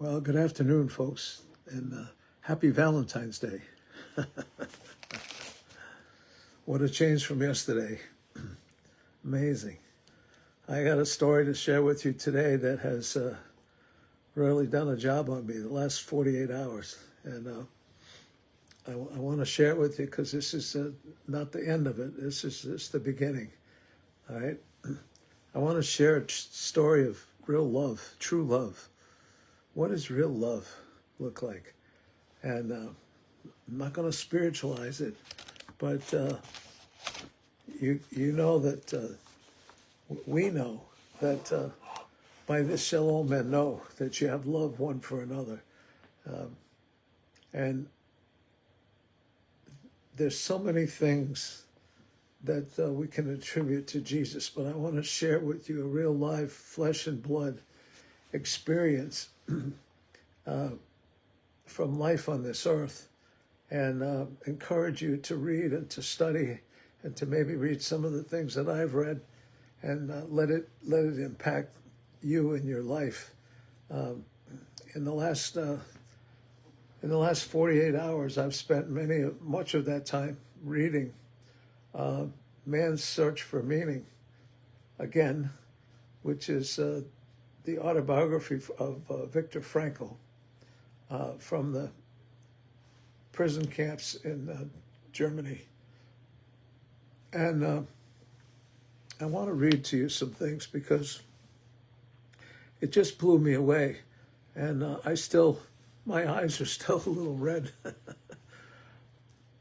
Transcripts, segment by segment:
Well, good afternoon, folks, and happy Valentine's Day. What a change from yesterday. Amazing. I got a story to share with you today that has really done a job on me the last 48 hours. And I want to share it with you because this is not the end of it. This is just the beginning. All right. I want to share a story of real love, true love. What does real love look like? And I'm not going to spiritualize it, but you know that we know that by this shall all men know that you have love one for another. And there's so many things that we can attribute to Jesus, but I want to share with you a real live flesh and blood experience from life on this earth, and encourage you to read and to study and to maybe read some of the things that I've read, and let it impact you in your life. In the last 48 hours, I've spent much of that time reading Man's Search for Meaning, again, which is the autobiography of Viktor Frankl, from the prison camps in Germany. And I want to read to you some things because it just blew me away. And my eyes are still a little red.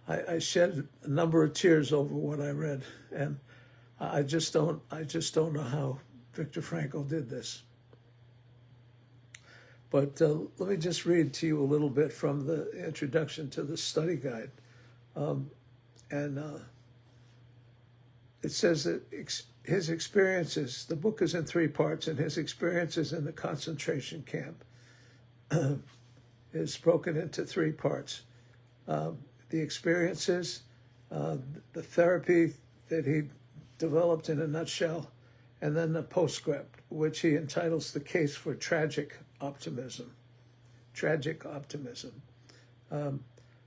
I shed a number of tears over what I read. And I just don't know how Viktor Frankl did this. But let me just read to you a little bit from the introduction to the study guide. It says that his experiences, the book is in 3 parts, and his experiences in the concentration camp is broken into 3 parts. The experiences, the therapy that he developed in a nutshell, and then the postscript, which he entitles The Case for Tragic Optimism. Tragic optimism.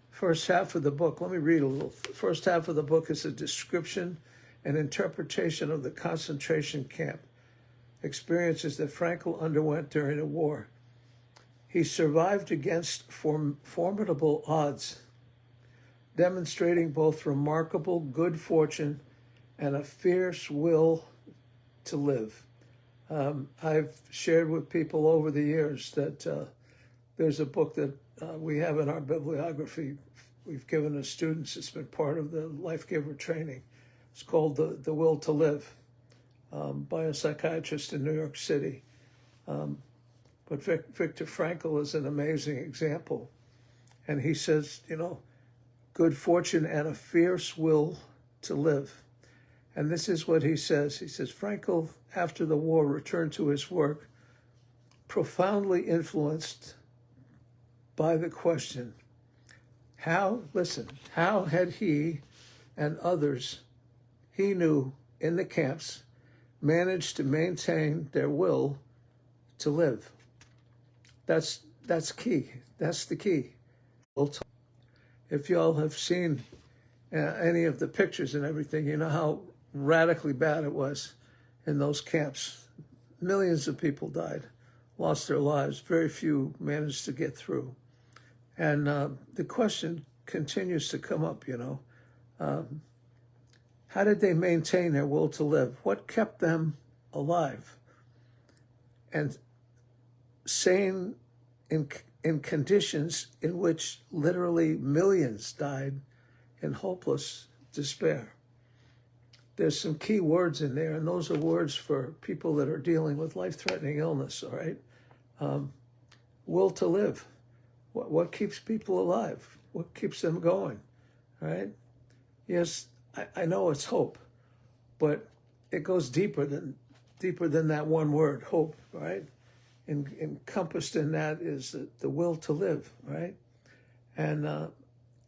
First half of the book, let me read a little. First half of the book is a description and interpretation of the concentration camp experiences that Frankl underwent during the war. He survived against formidable odds, demonstrating both remarkable good fortune and a fierce will to live. I've shared with people over the years that there's a book that we have in our bibliography we've given to students. It's been part of the Life Giver training. It's called The Will to Live, by a psychiatrist in New York City. But Viktor Frankl is an amazing example. And he says, good fortune and a fierce will to live. And this is what he says. He says, Frankl, after the war, returned to his work, profoundly influenced by the question, how had he and others he knew in the camps managed to maintain their will to live? That's key. That's the key. If y'all have seen any of the pictures and everything, you know how radically bad it was in those camps. Millions of people died, lost their lives. Very few managed to get through. And the question continues to come up, how did they maintain their will to live? What kept them alive and sane in conditions in which literally millions died in hopeless despair? There's some key words in there, and those are words for people that are dealing with life-threatening illness, all right? Will to live. What keeps people alive? What keeps them going, all right? Yes, I know it's hope, but it goes deeper than that one word, hope, right? Encompassed in that is the will to live, right? And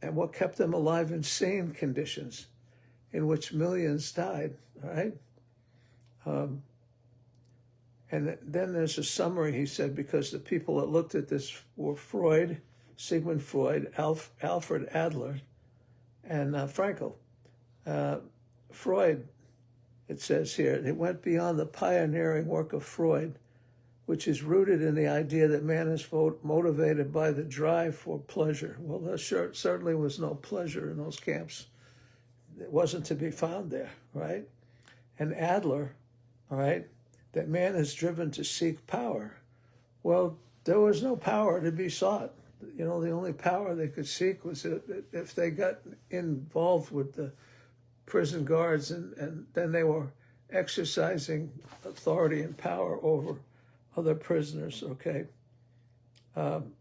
what kept them alive in sane conditions in which millions died, all right? And then there's a summary, he said, because the people that looked at this were Freud, Sigmund Freud, Alfred Adler, and Frankl. Freud, it says here, it went beyond the pioneering work of Freud, which is rooted in the idea that man is motivated by the drive for pleasure. Well, there certainly was no pleasure in those camps. It wasn't to be found there, right? And Adler, all right, that man is driven to seek power. Well, there was no power to be sought. You know, the only power they could seek was if they got involved with the prison guards, and then they were exercising authority and power over other prisoners, okay? And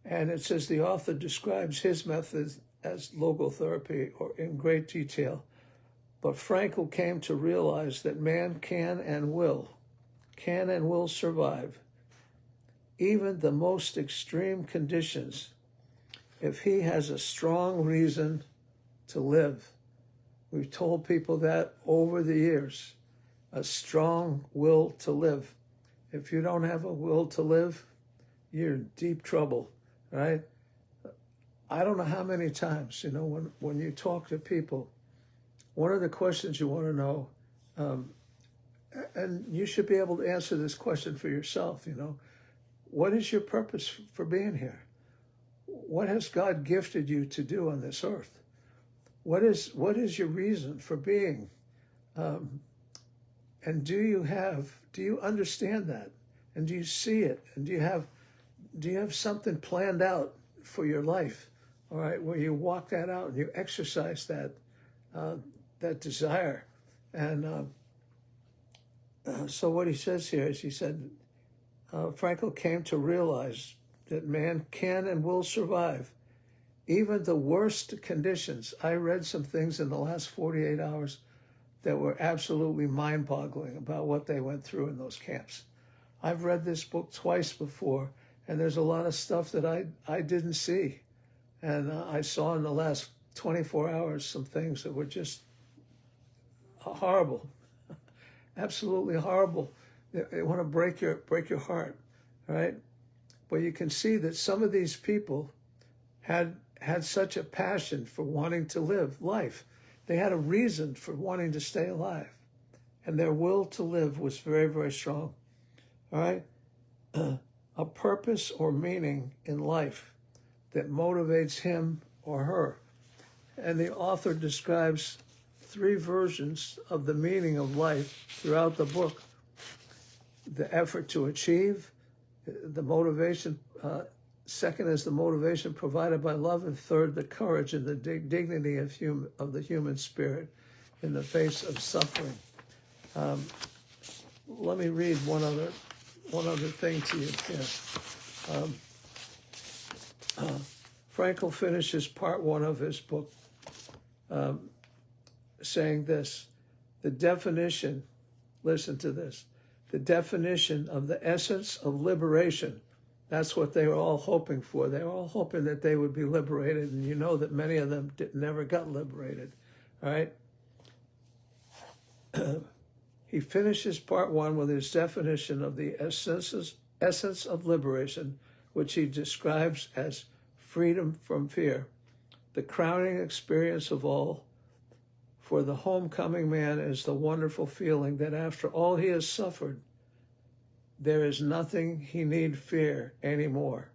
it says the author describes his method as logotherapy or in great detail. But Frankl came to realize that man can and will survive even the most extreme conditions if he has a strong reason to live. We've told people that over the years, a strong will to live. If you don't have a will to live, you're in deep trouble, right? I don't know how many times, you know, when you talk to people, one of the questions you want to know, and you should be able to answer this question for yourself, you know, what is your purpose for being here? What has God gifted you to do on this earth? What is your reason for being? And do you understand that? And do you see it? And do you have something planned out for your life? All right, where you walk that out and you exercise that desire. And so what he says here is, he said, Frankl came to realize that man can and will survive even the worst conditions. I read some things in the last 48 hours that were absolutely mind-boggling about what they went through in those camps. I've read this book twice before, and there's a lot of stuff that I didn't see. And I saw in the last 24 hours some things that were just horrible, absolutely horrible. They want to break your heart, right? But you can see that some of these people had such a passion for wanting to live life. They had a reason for wanting to stay alive, and their will to live was very, very strong. All right, a purpose or meaning in life that motivates him or her. And the author describes 3 versions of the meaning of life throughout the book: the effort to achieve, the motivation. Second is the motivation provided by love, and third, the courage and the dignity of the human spirit in the face of suffering. Let me read one other thing to you here. Frankl finishes part 1 of his book saying this: the definition, listen to this, the definition of the essence of liberation. That's what they were all hoping for. They were all hoping that they would be liberated, and you know that many of them never got liberated, all right? He finishes part 1 with his definition of the essence of liberation, which he describes as freedom from fear, the crowning experience of all. For the homecoming man is the wonderful feeling that after all he has suffered, there is nothing he need fear anymore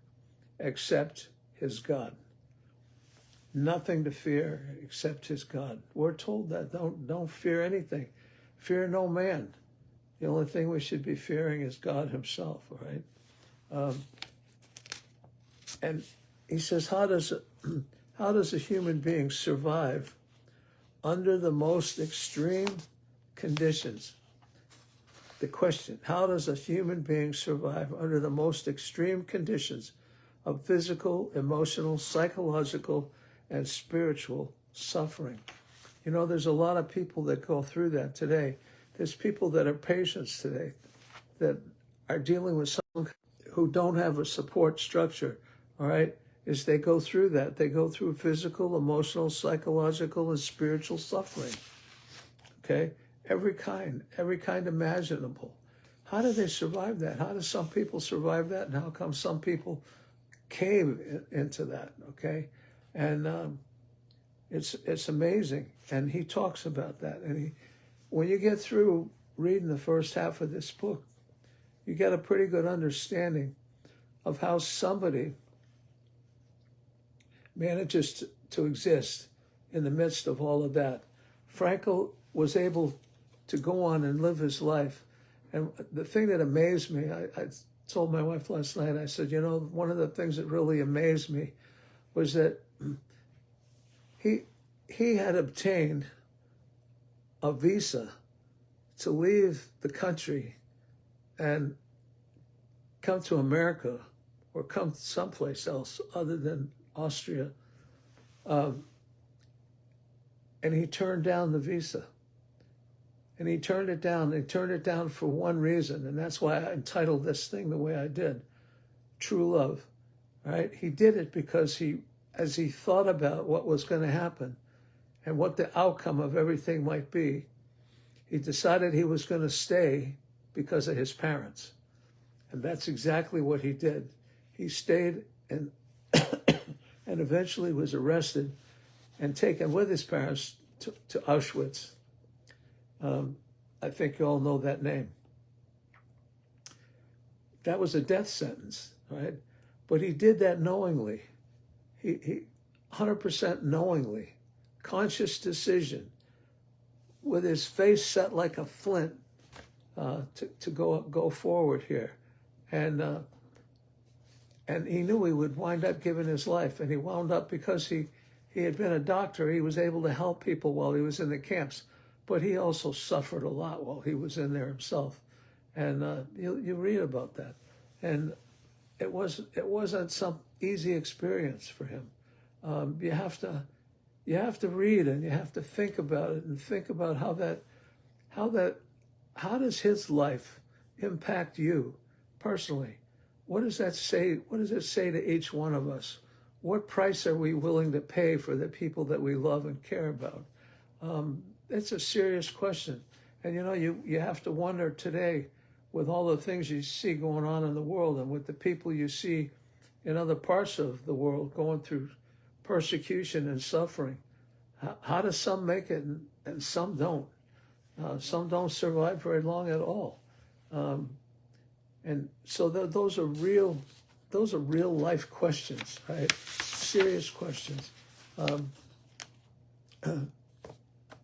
except his God. Nothing to fear except his God. We're told that don't fear anything. Fear no man. The only thing we should be fearing is God himself, all right? And he says, how does a human being survive under the most extreme conditions? The question, how does a human being survive under the most extreme conditions of physical, emotional, psychological, and spiritual suffering? You know, there's a lot of people that go through that today. There's people that are patients today that are dealing with someone who don't have a support structure, all right? Is they go through that. They go through physical, emotional, psychological, and spiritual suffering, okay? Every kind imaginable. how do they survive that? How do some people survive that? And how come some people cave into that? Okay, and it's amazing. And he talks about that. And when you get through reading the first half of this book, you get a pretty good understanding of how somebody manages to exist in the midst of all of that. Frankl was able to go on and live his life. And the thing that amazed me, I told my wife last night, I said, you know, one of the things that really amazed me was that he had obtained a visa to leave the country and come to America or come someplace else other than Austria. And he turned down the visa. And he turned it down. He turned it down for one reason, and that's why I entitled this thing the way I did, True Love. Right? He did it because as he thought about what was going to happen and what the outcome of everything might be, he decided he was going to stay because of his parents. And that's exactly what he did. He stayed and and eventually was arrested and taken with his parents to Auschwitz. I think you all know that name. That was a death sentence, right? But he did that knowingly. He 100% knowingly, conscious decision, with his face set like a flint to go forward here. And he knew he would wind up giving his life. And he wound up, because he had been a doctor, he was able to help people while he was in the camps. But he also suffered a lot while he was in there himself. And you read about that. And it wasn't some easy experience for him. You have to read, and you have to think about it, and think about how does his life impact you personally? What does that say? What does it say to each one of us? What price are we willing to pay for the people that we love and care about? It's a serious question. And you know, you have to wonder today, with all the things you see going on in the world and with the people you see in other parts of the world going through persecution and suffering, how do some make it and some don't? Some don't survive very long at all. And so those are real life questions, right? Serious questions.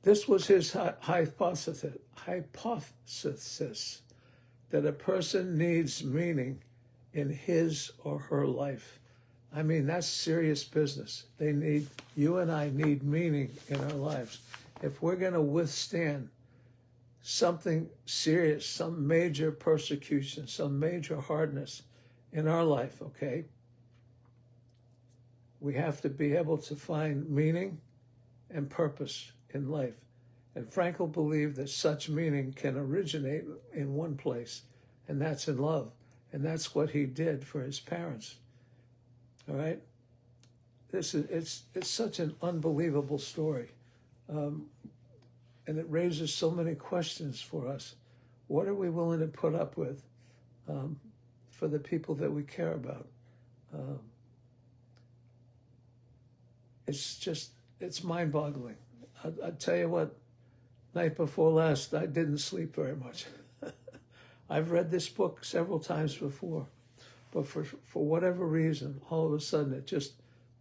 This was his hypothesis that a person needs meaning in his or her life. I mean, that's serious business. You and I need meaning in our lives. If we're going to withstand something serious, some major persecution, some major hardness in our life, okay, we have to be able to find meaning and purpose in life. And Frankl believed that such meaning can originate in one place, and that's in love. And that's what he did for his parents. All right? It's such an unbelievable story. And it raises so many questions for us. What are we willing to put up with for the people that we care about? It's mind-boggling. I tell you what, night before last, I didn't sleep very much. I've read this book several times before, but for whatever reason, all of a sudden it just,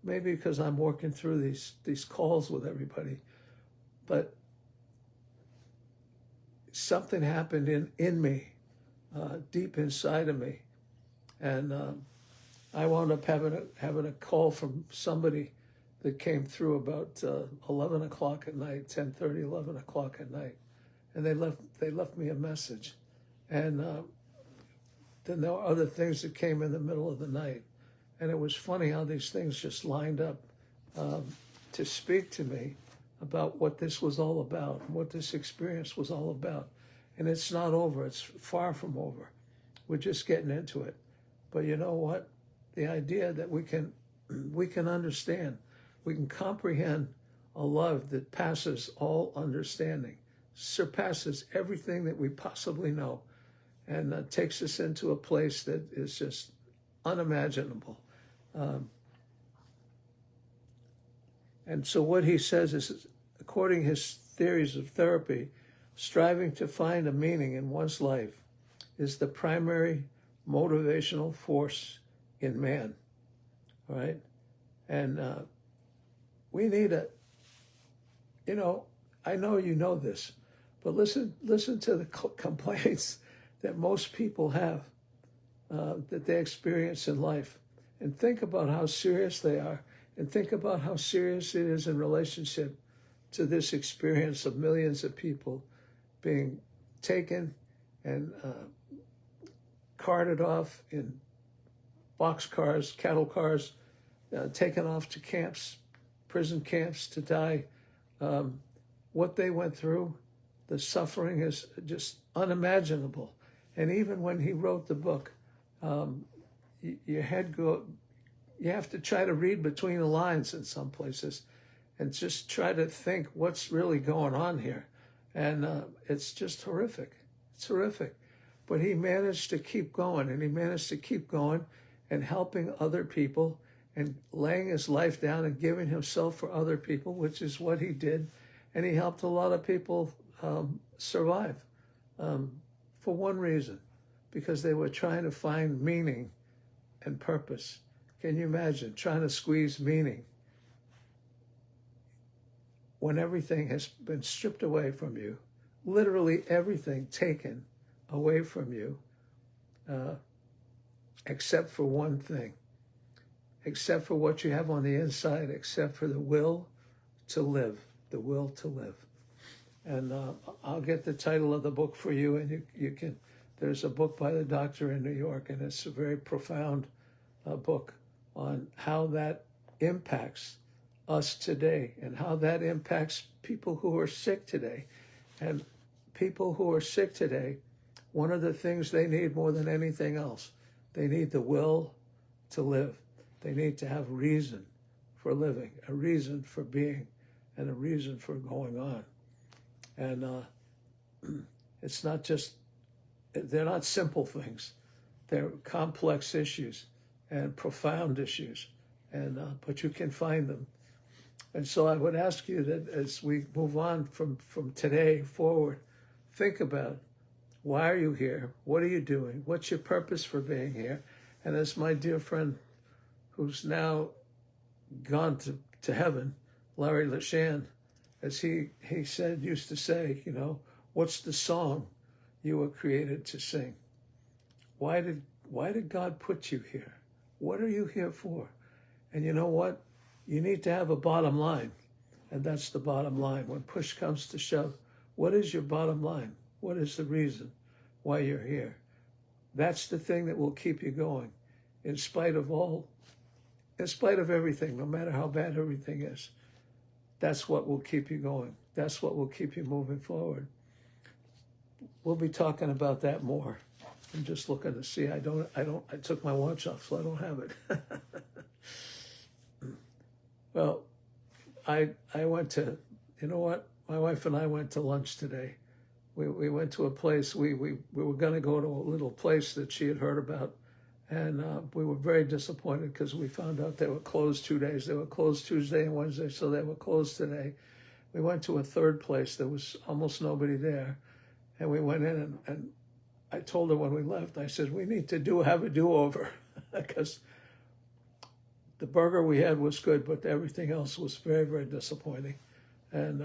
maybe because I'm working through these calls with everybody, but something happened in me, deep inside of me, and I wound up having a call from somebody that came through about 11 o'clock at night, 10:30, 11 o'clock at night, and they left me a message, and then there were other things that came in the middle of the night, and it was funny how these things just lined up to speak to me about what this was all about, what this experience was all about. And it's not over. It's far from over. We're just getting into it. But you know what? The idea that we can understand, we can comprehend a love that passes all understanding, surpasses everything that we possibly know. and takes us into a place that is just unimaginable. And so what he says is, according to his theories of therapy, striving to find a meaning in one's life is the primary motivational force in man, right? And we need a, I know you know this, but listen to the complaints that most people have, that they experience in life, and think about how serious they are, and think about how serious it is in relationship to this experience of millions of people being taken and carted off in boxcars, cattle cars, taken off to camps, prison camps to die. What they went through, the suffering is just unimaginable. And even when he wrote the book, your head you have to try to read between the lines in some places and just try to think what's really going on here. And it's just horrific. It's horrific. But he managed to keep going, and he managed to keep going and helping other people and laying his life down and giving himself for other people, which is what he did. And he helped a lot of people survive for one reason, because they were trying to find meaning and purpose. Can you imagine trying to squeeze meaning when everything has been stripped away from you, literally everything taken away from you, except for one thing, except for what you have on the inside, except for the will to live, the will to live. And I'll get the title of the book for you, and you can, there's a book by the doctor in New York, and it's a very profound book on how that impacts us today and how that impacts people who are sick today. And people who are sick today, one of the things they need more than anything else, they need the will to live. They need to have reason for living, a reason for being, and a reason for going on. And it's not just, they're not simple things. They're complex issues and profound issues, and but you can find them. And so I would ask you that as we move on from today forward, think about, why are you here? What are you doing? What's your purpose for being here? And as my dear friend who's now gone to heaven, Larry LeShan, as he said, used to say, what's the song you were created to sing? Why did God put you here? What are you here for? And you know what? You need to have a bottom line. And that's the bottom line. When push comes to shove, what is your bottom line? What is the reason why you're here? That's the thing that will keep you going, in spite of everything, no matter how bad everything is. That's what will keep you going. That's what will keep you moving forward. We'll be talking about that more. I'm just looking to see. I took my watch off, so I don't have it. Well, I went to, you know what? My wife and I went to lunch today. We went to a place, we were going to go to a little place that she had heard about. And we were very disappointed because we found out they were closed 2 days. They were closed Tuesday and Wednesday, so they were closed today. We went to a third place. There was almost nobody there. And we went in, and I told her when we left, I said, we need to have a do-over because the burger we had was good, but everything else was very, very disappointing. And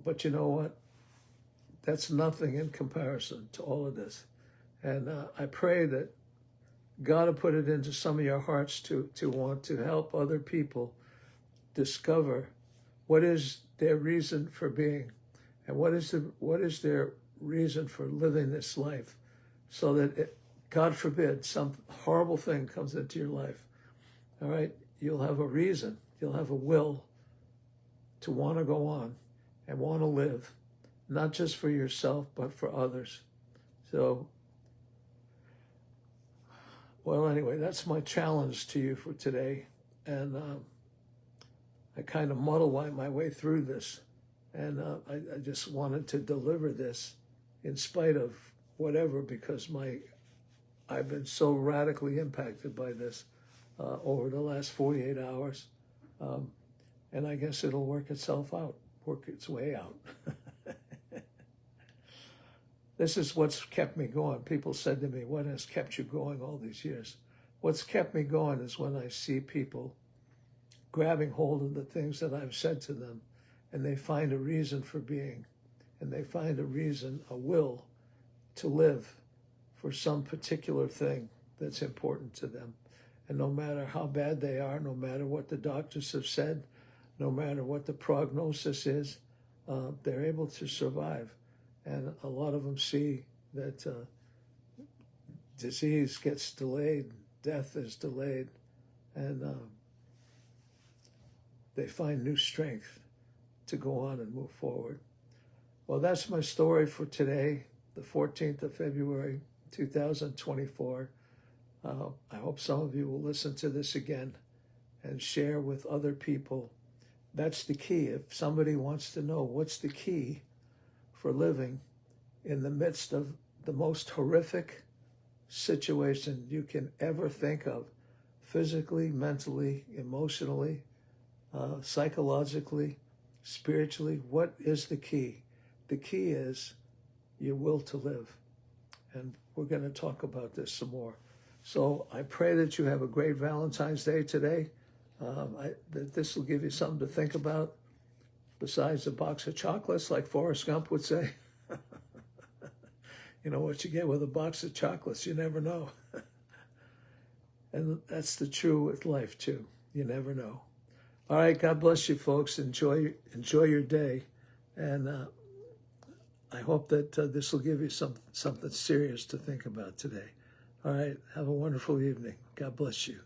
but you know what? That's nothing in comparison to all of this. And I pray that God will put it into some of your hearts to want to help other people discover what is their reason for being, and what is their reason for living this life, so that God forbid some horrible thing comes into your life. All right, you'll have a reason, you'll have a will to want to go on and want to live, not just for yourself but for others. So. Well, anyway, that's my challenge to you for today. And I kind of muddle my way through this. And I just wanted to deliver this in spite of whatever, because I've been so radically impacted by this over the last 48 hours. And I guess it'll work itself out, work its way out. This is what's kept me going. People said to me, what has kept you going all these years? What's kept me going is when I see people grabbing hold of the things that I've said to them, and they find a reason for being, and they find a reason, a will to live for some particular thing that's important to them. And no matter how bad they are, no matter what the doctors have said, no matter what the prognosis is, they're able to survive. And a lot of them see that disease gets delayed, death is delayed, and they find new strength to go on and move forward. Well, that's my story for today, the 14th of February, 2024. I hope some of you will listen to this again and share with other people. That's the key. If somebody wants to know what's the key for living in the midst of the most horrific situation you can ever think of, physically, mentally, emotionally, psychologically, spiritually, what is the key? The key is your will to live. And we're going to talk about this some more. So I pray that you have a great Valentine's Day today. That this will give you something to think about besides a box of chocolates, like Forrest Gump would say. You know what you get with a box of chocolates, you never know. And that's the true with life too. You never know. All right, God bless you folks. Enjoy your day. And I hope that this will give you something serious to think about today. All right, have a wonderful evening. God bless you.